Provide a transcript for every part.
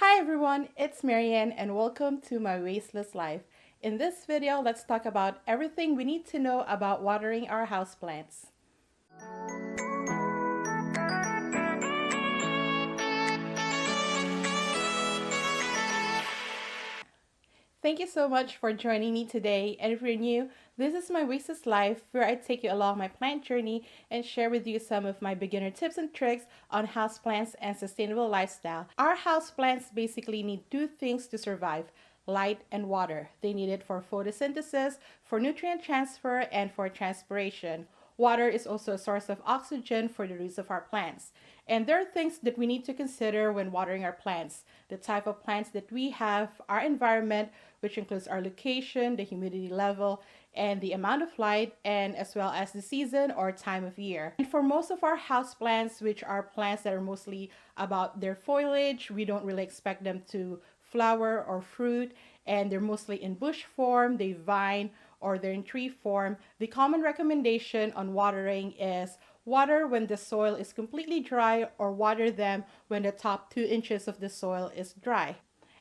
Hi everyone, it's Marianne and welcome to my Wasteless Life. In this video, let's talk about everything we need to know about watering our houseplants. Thank you so much for joining me today. And if you're new, this is my Wasteless Life where I take you along my plant journey and share with you some of my beginner tips and tricks on houseplants and sustainable lifestyle. Our houseplants basically need two things to survive: light and water. They need it for photosynthesis, for nutrient transfer, and for transpiration. Water is also a source of oxygen for the roots of our plants. And there are things that we need to consider when watering our plants: the type of plants that we have, our environment, which includes our location, the humidity level, and the amount of light, and as well as the season or time of year. And for most of our house plants, which are plants that are mostly about their foliage, we don't really expect them to flower or fruit, and they're mostly in bush form, they vine, or they're in tree form. The common recommendation on watering is water when the soil is completely dry, or water them when the top 2 inches of the soil is dry.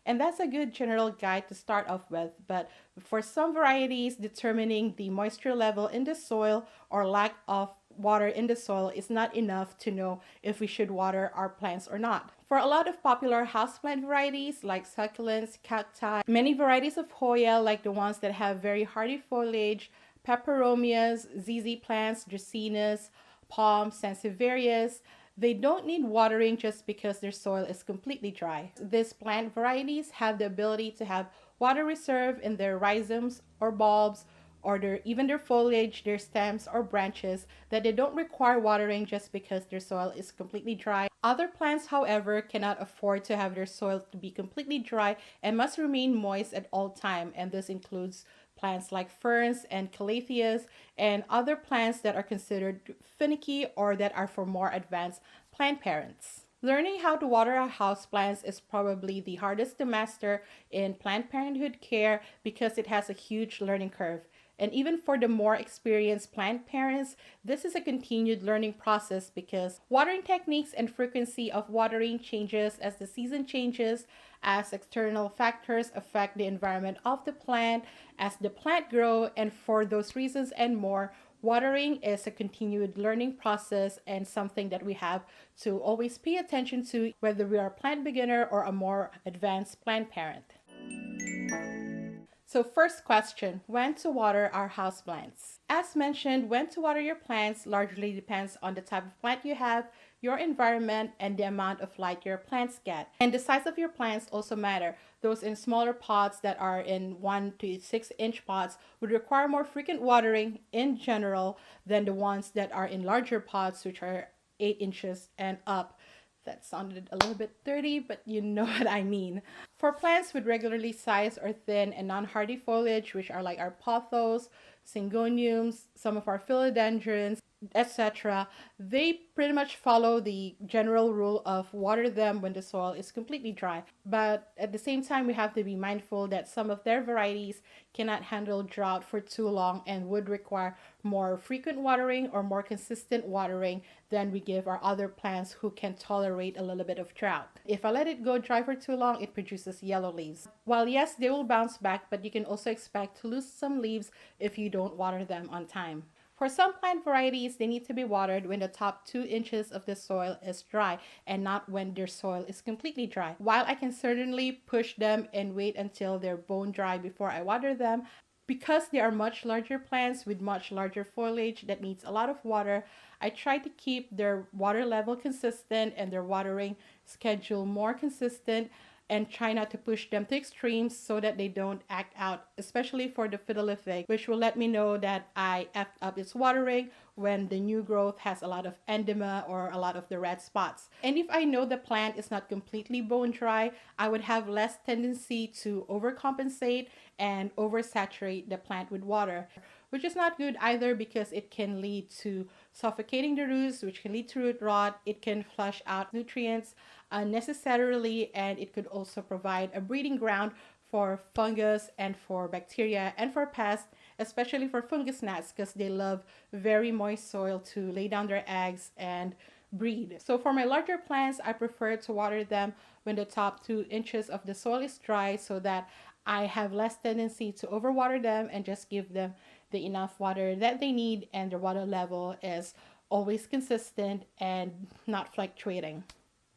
And that's a good general guide to start off with. But for some varieties, determining the moisture level in the soil or lack of water in the soil is not enough to know if we should water our plants or not. For a lot of popular houseplant varieties like succulents, cacti, many varieties of Hoya, like the ones that have very hardy foliage, peperomias, ZZ plants, dracaenas, palms, sansevierias, they don't need watering just because their soil is completely dry. These plant varieties have the ability to have water reserve in their rhizomes or bulbs, or even their foliage, their stems or branches, that they don't require watering just because their soil is completely dry. Other plants, however, cannot afford to have their soil to be completely dry and must remain moist at all time, and this includes plants like ferns and calatheas and other plants that are considered finicky or that are for more advanced plant parents. Learning how to water our houseplants is probably the hardest to master in plant parenthood care because it has a huge learning curve. And even for the more experienced plant parents, this is a continued learning process because watering techniques and frequency of watering changes as the season changes, as external factors affect the environment of the plant, as the plant grows, and for those reasons and more, watering is a continued learning process and something that we have to always pay attention to, whether we are a plant beginner or a more advanced plant parent. So first question, when to water our houseplants? As mentioned, when to water your plants largely depends on the type of plant you have, your environment, and the amount of light your plants get. And the size of your plants also matter. Those in smaller pots that are in 1 to 6 inch pots would require more frequent watering in general than the ones that are in larger pots, which are 8 inches and up. That sounded a little bit dirty, but you know what I mean. For plants with regularly sized or thin and non-hardy foliage, which are like our pothos, syngoniums, some of our philodendrons, etc., they pretty much follow the general rule of water them when the soil is completely dry. But at the same time, we have to be mindful that some of their varieties cannot handle drought for too long and would require more frequent watering or more consistent watering than we give our other plants who can tolerate a little bit of drought. If I let it go dry for too long, it produces yellow leaves. While yes, they will bounce back, but you can also expect to lose some leaves if you don't water them on time. For some plant varieties, they need to be watered when the top 2 inches of the soil is dry and not when their soil is completely dry. While I can certainly push them and wait until they're bone dry before I water them, because they are much larger plants with much larger foliage that needs a lot of water, I try to keep their water level consistent and their watering schedule more consistent and try not to push them to extremes so that they don't act out, especially for the fiddleifig, which will let me know that I effed up its watering when the new growth has a lot of endema or a lot of the red spots. And if I know the plant is not completely bone dry, I would have less tendency to overcompensate and oversaturate the plant with water, which is not good either because it can lead to suffocating the roots, which can lead to root rot. It can flush out nutrients unnecessarily, and it could also provide a breeding ground for fungus and for bacteria and for pests, especially for fungus gnats because they love very moist soil to lay down their eggs and breed. So for my larger plants, I prefer to water them when the top 2 inches of the soil is dry so that I have less tendency to overwater them and just give them the enough water that they need, and the water level is always consistent and not fluctuating.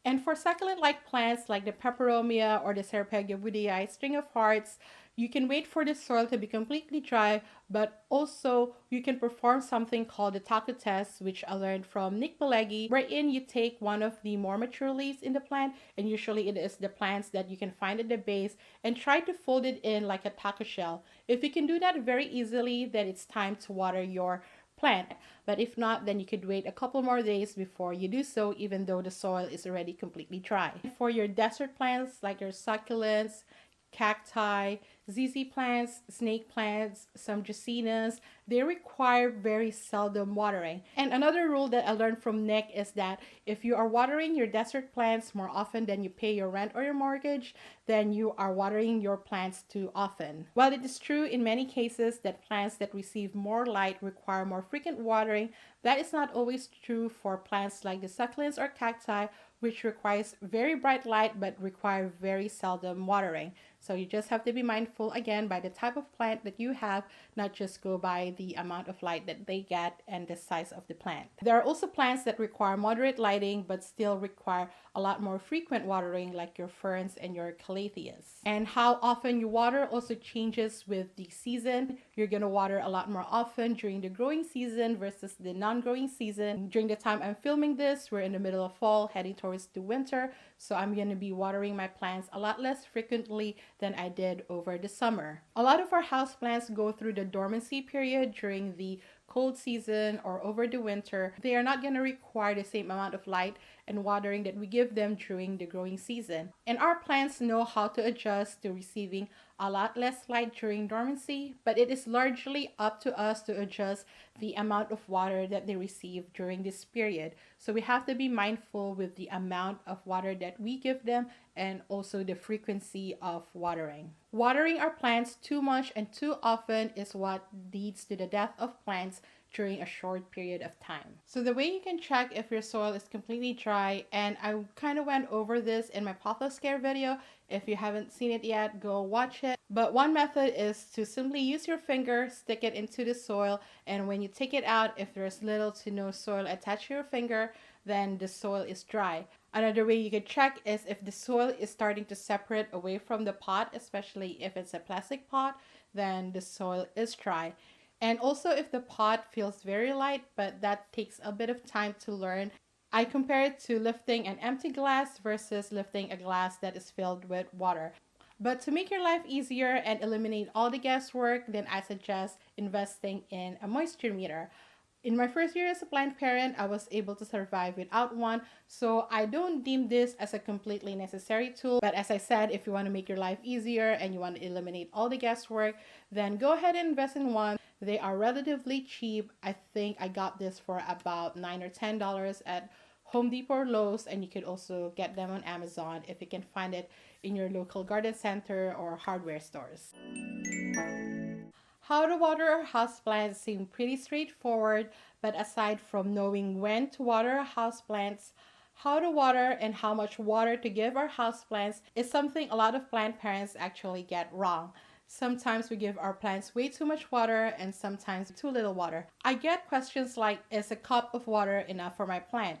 And for succulent-like plants like the peperomia or the Serrapegia woodii string of hearts, you can wait for the soil to be completely dry, but also you can perform something called the taku test, which I learned from Nick Pileggi, wherein you take one of the more mature leaves in the plant, and usually it is the plants that you can find at the base, and try to fold it in like a taco shell. If you can do that very easily, then it's time to water your plant. But if not, then you could wait a couple more days before you do so, even though the soil is already completely dry. For your desert plants like your succulents, cacti, ZZ plants, snake plants, some dracaenas, they require very seldom watering. And another rule that I learned from Nick is that if you are watering your desert plants more often than you pay your rent or your mortgage, then you are watering your plants too often. While it is true in many cases that plants that receive more light require more frequent watering, that is not always true for plants like the succulents or cacti, which requires very bright light but require very seldom watering. So you just have to be mindful again by the type of plant that you have, not just go by the amount of light that they get and the size of the plant. There are also plants that require moderate lighting but still require a lot more frequent watering, like your ferns and your calatheas. And how often you water also changes with the season. You're going to water a lot more often during the growing season versus the non-growing season. During the time I'm filming this, we're in the middle of fall, heading towards the winter, so I'm going to be watering my plants a lot less frequently than I did over the summer. A lot of our houseplants go through the dormancy period during the cold season or over the winter. They are not going to require the same amount of light and watering that we give them during the growing season. And our plants know how to adjust to receiving a lot less light during dormancy, but it is largely up to us to adjust the amount of water that they receive during this period. So we have to be mindful with the amount of water that we give them and also the frequency of watering. Watering our plants too much and too often is what leads to the death of plants during a short period of time. So the way you can check if your soil is completely dry, and I kind of went over this in my pothos care video. If you haven't seen it yet, go watch it. But one method is to simply use your finger, stick it into the soil, and when you take it out, if there's little to no soil attached to your finger, then the soil is dry. Another way you can check is if the soil is starting to separate away from the pot, especially if it's a plastic pot, then the soil is dry. And also if the pot feels very light, but that takes a bit of time to learn. I compare it to lifting an empty glass versus lifting a glass that is filled with water. But to make your life easier and eliminate all the guesswork, then I suggest investing in a moisture meter. In my first year as a plant parent, I was able to survive without one, so I don't deem this as a completely necessary tool. But as I said, if you want to make your life easier and you want to eliminate all the guesswork, then go ahead and invest in one. They are relatively cheap. I think I got this for about $9 or $10 at Home Depot or Lowe's, and you could also get them on Amazon if you can find it in your local garden center or hardware stores. How to water our houseplants seems pretty straightforward, but aside from knowing when to water our houseplants, how to water and how much water to give our houseplants is something a lot of plant parents actually get wrong. Sometimes we give our plants way too much water and sometimes too little water. I get questions like, is a cup of water enough for my plant?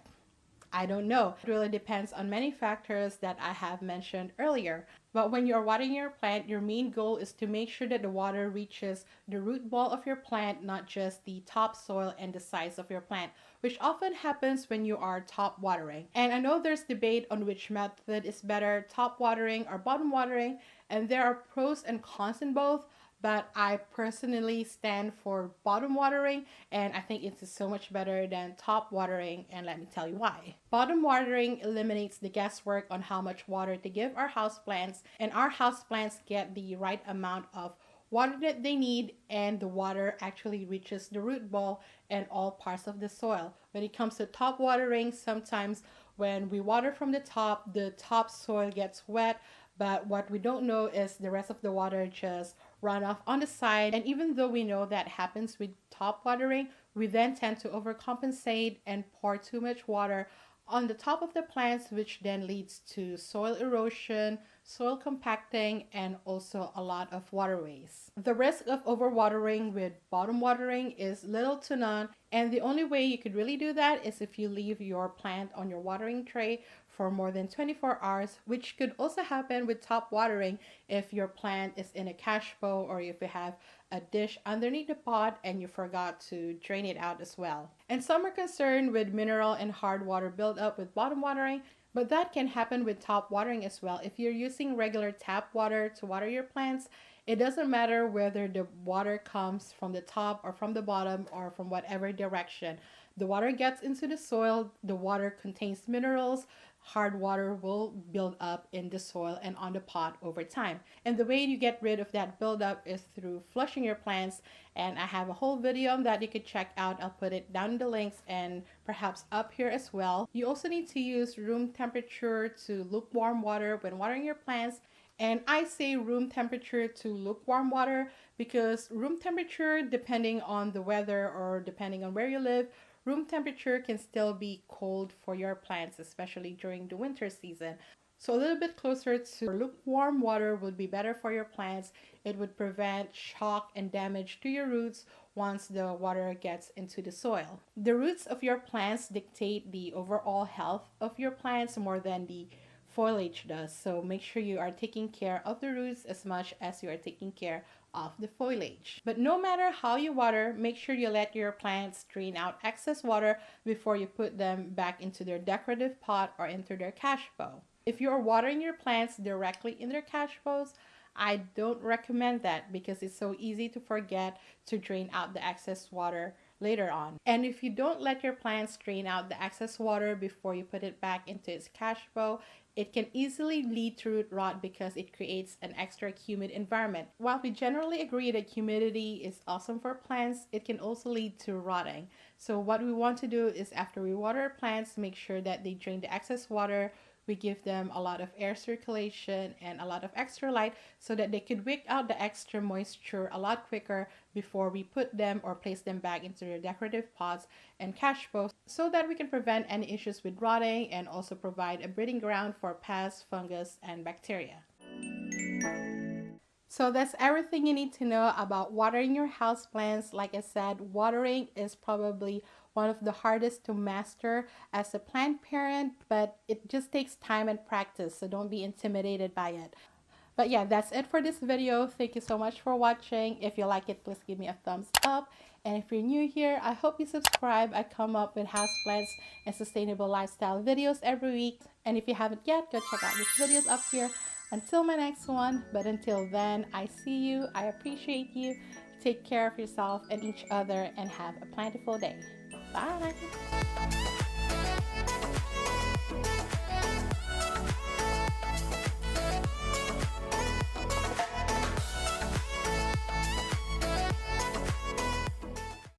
I don't know. It really depends on many factors that I have mentioned earlier. But when you are watering your plant, your main goal is to make sure that the water reaches the root ball of your plant, not just the topsoil and the size of your plant, which often happens when you are top watering. And I know there's debate on which method is better, top watering or bottom watering, and there are pros and cons in both. But I personally stand for bottom watering, and I think it's so much better than top watering, and let me tell you why. Bottom watering eliminates the guesswork on how much water to give our houseplants, and our houseplants get the right amount of water that they need, and the water actually reaches the root ball and all parts of the soil. When it comes to top watering, sometimes when we water from the top soil gets wet, but what we don't know is the rest of the water just run off on the side. And even though we know that happens with top watering, we then tend to overcompensate and pour too much water on the top of the plants, which then leads to soil erosion, soil compacting, and also a lot of waterways. The risk of overwatering with bottom watering is little to none, and the only way you could really do that is if you leave your plant on your watering tray for more than 24 hours, which could also happen with top watering if your plant is in a cash bowl or if you have a dish underneath the pot and you forgot to drain it out as well. And some are concerned with mineral and hard water buildup with bottom watering, but that can happen with top watering as well. If you're using regular tap water to water your plants, it doesn't matter whether the water comes from the top or from the bottom or from whatever direction. The water gets into the soil, the water contains minerals, hard water will build up in the soil and on the pot over time. And the way you get rid of that buildup is through flushing your plants. And I have a whole video on that you could check out. I'll put it down in the links and perhaps up here as well. You also need to use room temperature to lukewarm water when watering your plants. And I say room temperature to lukewarm water because room temperature, depending on the weather or depending on where you live, room temperature can still be cold for your plants, especially during the winter season. So a little bit closer to lukewarm water would be better for your plants. It would prevent shock and damage to your roots once the water gets into the soil. The roots of your plants dictate the overall health of your plants more than the foliage does. So make sure you are taking care of the roots as much as you are taking care of the foliage. But no matter how you water, make sure you let your plants drain out excess water before you put them back into their decorative pot or into their cash bowl. If you are watering your plants directly in their cash bowls, I don't recommend that because it's so easy to forget to drain out the excess water later on. And if you don't let your plants drain out the excess water before you put it back into its cash bowl, it can easily lead to root rot because it creates an extra humid environment. While we generally agree that humidity is awesome for plants, it can also lead to rotting. So what we want to do is after we water our plants, make sure that they drain the excess water. We give them a lot of air circulation and a lot of extra light so that they could wick out the extra moisture a lot quicker before we put them or place them back into their decorative pots and cash bowls so that we can prevent any issues with rotting and also provide a breeding ground for pests, fungus, and bacteria. So that's everything you need to know about watering your houseplants. Like I said, watering is probably one of the hardest to master as a plant parent, but it just takes time and practice, so don't be intimidated by it. But yeah, that's it for this video. Thank you so much for watching. If you like it, please give me a thumbs up. And if you're new here, I hope you subscribe. I come up with houseplants and sustainable lifestyle videos every week. And if you haven't yet, go check out these videos up here. Until my next one, but until then, I see you, I appreciate you, take care of yourself and each other, and have a plentiful day. Bye!